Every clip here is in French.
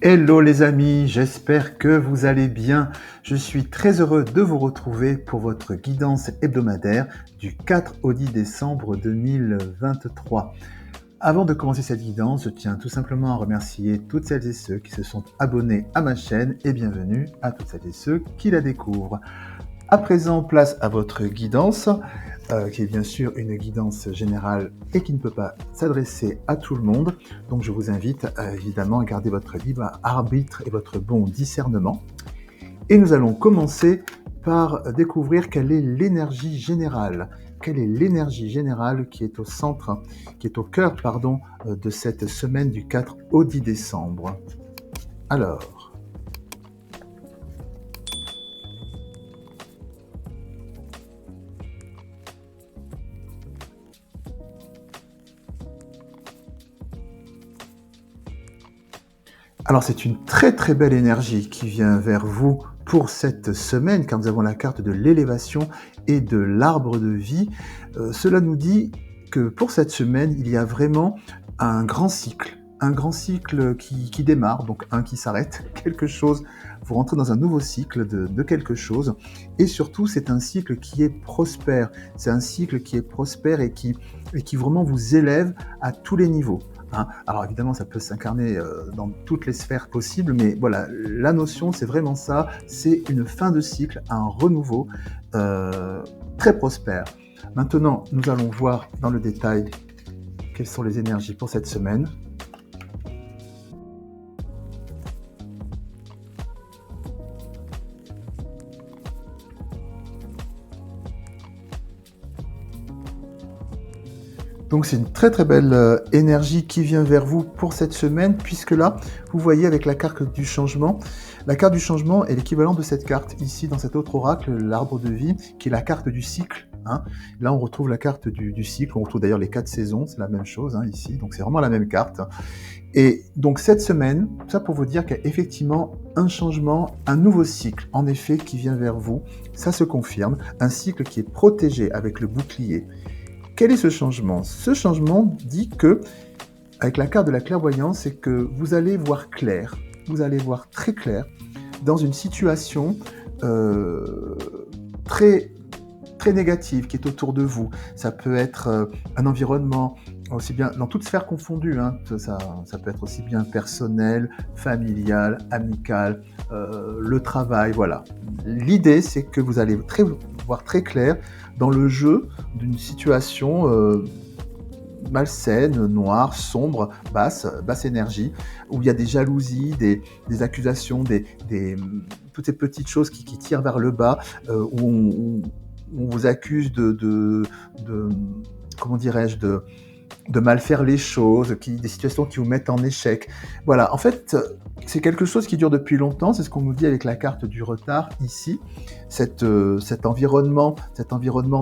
Hello les amis, j'espère que vous allez bien. Je suis très heureux de vous retrouver pour votre guidance hebdomadaire du 4 au 10 décembre 2023. Avant de commencer cette guidance, je tiens tout simplement à remercier toutes celles et ceux qui se sont abonnés à ma chaîne et bienvenue à toutes celles et ceux qui la découvrent. À présent, place à votre guidance, qui est bien sûr une guidance générale et qui ne peut pas s'adresser à tout le monde. Donc je vous invite évidemment à garder votre libre arbitre et votre bon discernement. Et nous allons commencer par découvrir quelle est l'énergie générale. Quelle est l'énergie générale qui est au centre, qui est au cœur, de cette semaine du 4 au 10 décembre. Alors, c'est une très très belle énergie qui vient vers vous pour cette semaine, car nous avons la carte de l'élévation et de l'arbre de vie. Cela nous dit que pour cette semaine, il y a vraiment un grand cycle qui démarre, donc un qui s'arrête, quelque chose, vous rentrez dans un nouveau cycle de quelque chose, et surtout c'est un cycle qui est prospère, c'est un cycle qui est prospère et qui vraiment vous élève à tous les niveaux. Alors évidemment, ça peut s'incarner dans toutes les sphères possibles, mais voilà, la notion, c'est vraiment ça, c'est une fin de cycle, un renouveau très prospère. Maintenant, nous allons voir dans le détail quelles sont les énergies pour cette semaine. Donc c'est une très très belle énergie qui vient vers vous pour cette semaine, puisque là, vous voyez avec la carte du changement est l'équivalent de cette carte ici dans cet autre oracle, l'arbre de vie, qui est la carte du cycle. Là, on retrouve la carte du cycle, on retrouve d'ailleurs les 4 saisons, c'est la même chose ici, donc c'est vraiment la même carte. Et donc cette semaine, ça pour vous dire qu'il y a effectivement un changement, un nouveau cycle, en effet, qui vient vers vous, ça se confirme, un cycle qui est protégé avec le bouclier. Quel est ce changement ? Ce changement dit que, avec la carte de la clairvoyance, c'est que vous allez voir clair, vous allez voir très clair dans une situation très, très négative qui est autour de vous. Ça peut être un environnement, aussi bien dans toutes sphères confondues, ça peut être aussi bien personnel, familial, amical, le travail, voilà. L'idée, c'est que vous allez voir très clair dans le jeu d'une situation malsaine, noire, sombre, basse énergie, où il y a des jalousies, des accusations, toutes ces petites choses qui tirent vers le bas, où on vous accuse comment dirais-je, de mal faire les choses, des situations qui vous mettent en échec. Voilà, en fait, c'est quelque chose qui dure depuis longtemps, c'est ce qu'on nous dit avec la carte du retard ici, cet environnement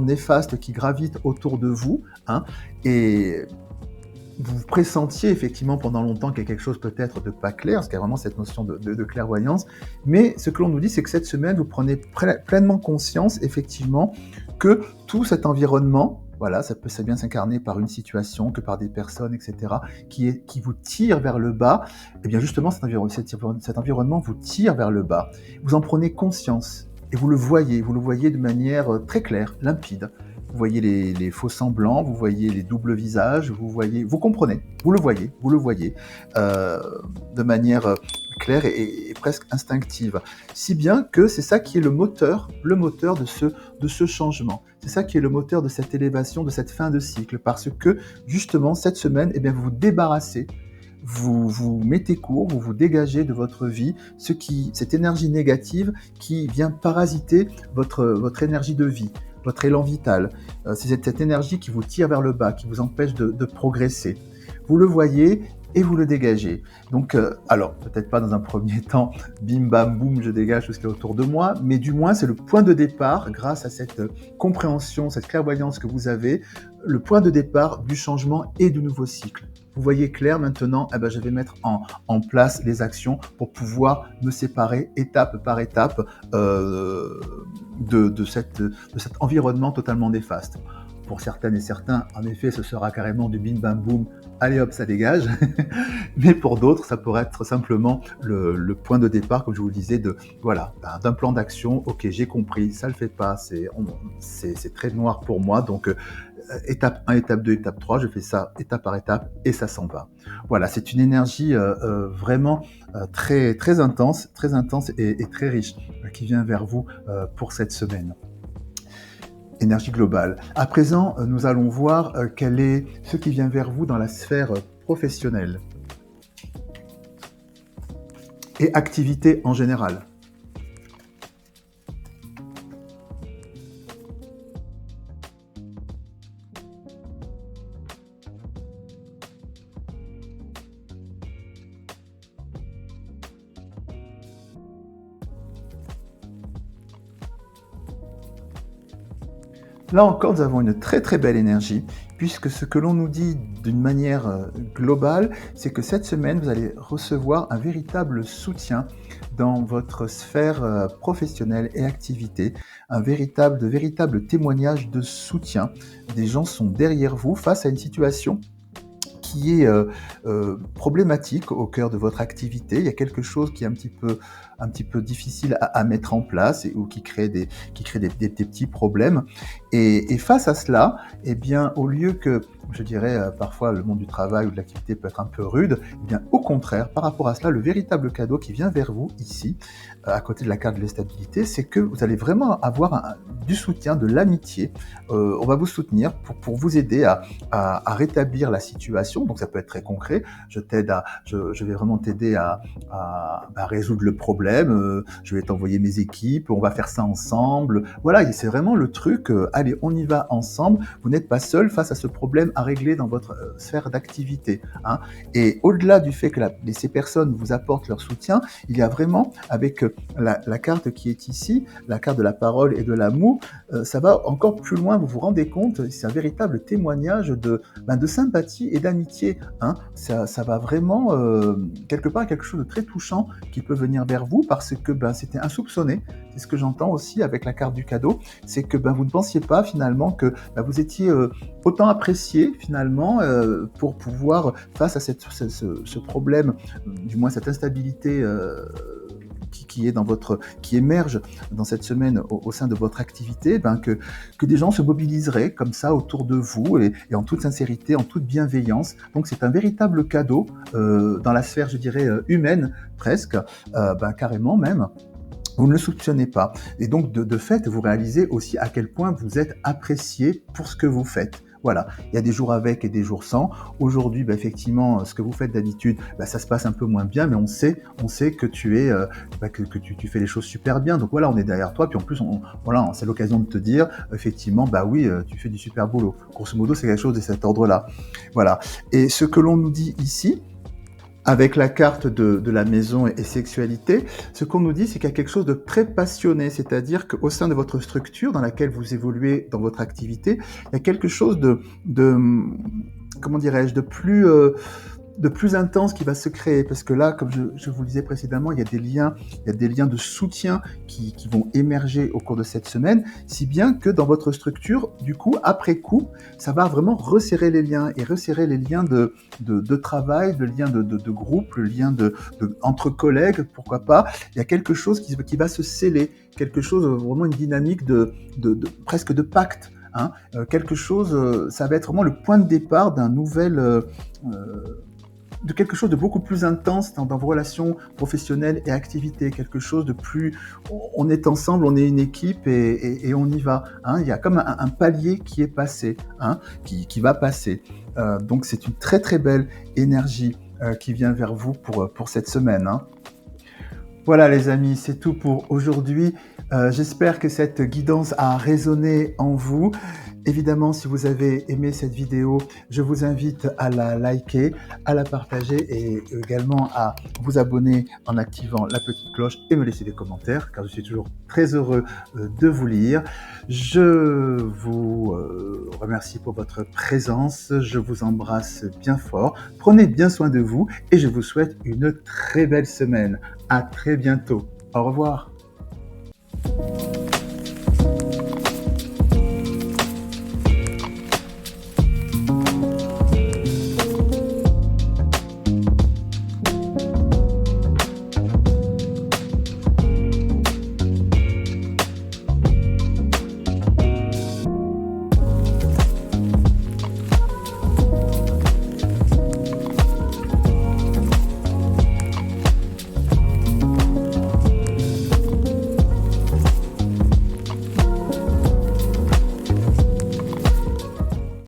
néfaste qui gravite autour de vous, et vous pressentiez effectivement pendant longtemps qu'il y a quelque chose peut-être de pas clair, parce qu'il y a vraiment cette notion de clairvoyance, mais ce que l'on nous dit, c'est que cette semaine, vous prenez pleinement conscience, effectivement, que tout cet environnement, voilà, ça peut bien s'incarner par une situation, que par des personnes, etc., qui vous tire vers le bas, et bien justement, cet environnement vous tire vers le bas. Vous en prenez conscience, et vous le voyez de manière très claire, limpide. Vous voyez les faux semblants, vous voyez les doubles visages, vous comprenez, vous le voyez, de manière claire et presque instinctive. Si bien que c'est ça qui est le moteur de ce changement. C'est ça qui est le moteur de cette élévation, de cette fin de cycle, parce que justement cette semaine, vous vous débarrassez, vous mettez court, vous vous dégagez de votre vie, cette énergie négative qui vient parasiter votre énergie de vie, votre élan vital. C'est cette énergie qui vous tire vers le bas, qui vous empêche de progresser. Vous le voyez et vous le dégagez. Donc, alors, peut-être pas dans un premier temps, bim bam boum, je dégage tout ce qui est autour de moi, mais du moins, c'est le point de départ, grâce à cette compréhension, cette clairvoyance que vous avez, le point de départ du changement et du nouveau cycle. Vous voyez clair maintenant, je vais mettre en place les actions pour pouvoir me séparer étape par étape de cet environnement totalement néfaste. pour certaines et certains, en effet, ce sera carrément du bim bam boum, allez hop, ça dégage. Mais pour d'autres, ça pourrait être simplement le point de départ, comme je vous le disais, voilà, d'un plan d'action. Ok, j'ai compris, ça le fait pas, c'est très noir pour moi, donc étape 1, étape 2, étape 3, je fais ça étape par étape et ça s'en va. Voilà, c'est une énergie vraiment très intense et très riche qui vient vers vous pour cette semaine. Énergie globale. À présent, nous allons voir quel est ce qui vient vers vous dans la sphère professionnelle et activité en général. Là encore, nous avons une très belle énergie, puisque ce que l'on nous dit d'une manière globale, c'est que cette semaine, vous allez recevoir un véritable soutien dans votre sphère professionnelle et activité, de véritables témoignages de soutien. Des gens sont derrière vous face à une situation qui est problématique au cœur de votre activité. Il y a quelque chose qui est un petit peu difficile à mettre en place ou qui crée des petits problèmes. Et face à cela, eh bien, au lieu que, je dirais, parfois le monde du travail ou de l'activité peut être un peu rude, eh bien, au contraire, par rapport à cela, le véritable cadeau qui vient vers vous ici, à côté de la carte de la stabilité, c'est que vous allez vraiment avoir du soutien, de l'amitié. On va vous soutenir pour vous aider à rétablir la situation. Donc ça peut être très concret. Je vais vraiment t'aider à résoudre le problème. Je vais t'envoyer mes équipes. On va faire ça ensemble. Voilà, c'est vraiment le truc. Allez, on y va ensemble. Vous n'êtes pas seul face à ce problème à régler dans votre sphère d'activité. Hein. Et au-delà du fait que ces personnes vous apportent leur soutien, il y a vraiment, avec la carte qui est ici, la carte de la parole et de l'amour, ça va encore plus loin. Vous vous rendez compte, c'est un véritable témoignage de sympathie et d'amitié. Hein. Ça va vraiment, quelque part, quelque chose de très touchant qui peut venir vers vous parce que c'était insoupçonné. C'est ce que j'entends aussi avec la carte du cadeau. C'est que vous ne pensiez pas finalement que vous étiez autant apprécié finalement pour pouvoir, face à ce problème, du moins cette instabilité qui émerge dans cette semaine au sein de votre activité, que des gens se mobiliseraient comme ça autour de vous et en toute sincérité, en toute bienveillance. Donc c'est un véritable cadeau dans la sphère, je dirais, humaine presque, carrément même. Vous ne le soupçonnez pas. Et donc, de fait, vous réalisez aussi à quel point vous êtes apprécié pour ce que vous faites. Voilà, il y a des jours avec et des jours sans. Aujourd'hui, effectivement, ce que vous faites d'habitude, ça se passe un peu moins bien, mais on sait que tu es, que tu fais les choses super bien. Donc voilà, on est derrière toi. Puis en plus, voilà, c'est l'occasion de te dire, effectivement, oui, tu fais du super boulot. Grosso modo, c'est quelque chose de cet ordre-là. Voilà. Et ce que l'on nous dit ici, avec la carte de la maison et sexualité, ce qu'on nous dit, c'est qu'il y a quelque chose de très passionné, c'est-à-dire qu'au sein de votre structure dans laquelle vous évoluez dans votre activité, il y a quelque chose de comment dirais-je, de plus intense qui va se créer, parce que là, comme je vous le disais précédemment, il y a des liens de soutien qui vont émerger au cours de cette semaine, si bien que dans votre structure, du coup, après coup, ça va vraiment resserrer les liens de travail, le lien de groupe, le lien entre collègues, pourquoi pas. Il y a quelque chose qui va se sceller, quelque chose, vraiment une dynamique presque de pacte. Hein, quelque chose, ça va être vraiment le point de départ d'un nouvel de quelque chose de beaucoup plus intense dans vos relations professionnelles et activités, quelque chose de plus, on est ensemble, on est une équipe et on y va. Hein. Il y a comme un palier qui est passé, hein, qui va passer. Donc c'est une très belle énergie qui vient vers vous pour cette semaine. Hein. Voilà les amis, c'est tout pour aujourd'hui. J'espère que cette guidance a résonné en vous. Évidemment, si vous avez aimé cette vidéo, je vous invite à la liker, à la partager et également à vous abonner en activant la petite cloche et me laisser des commentaires car je suis toujours très heureux de vous lire. Je vous remercie pour votre présence, je vous embrasse bien fort, prenez bien soin de vous et je vous souhaite une très belle semaine. À très bientôt. Au revoir.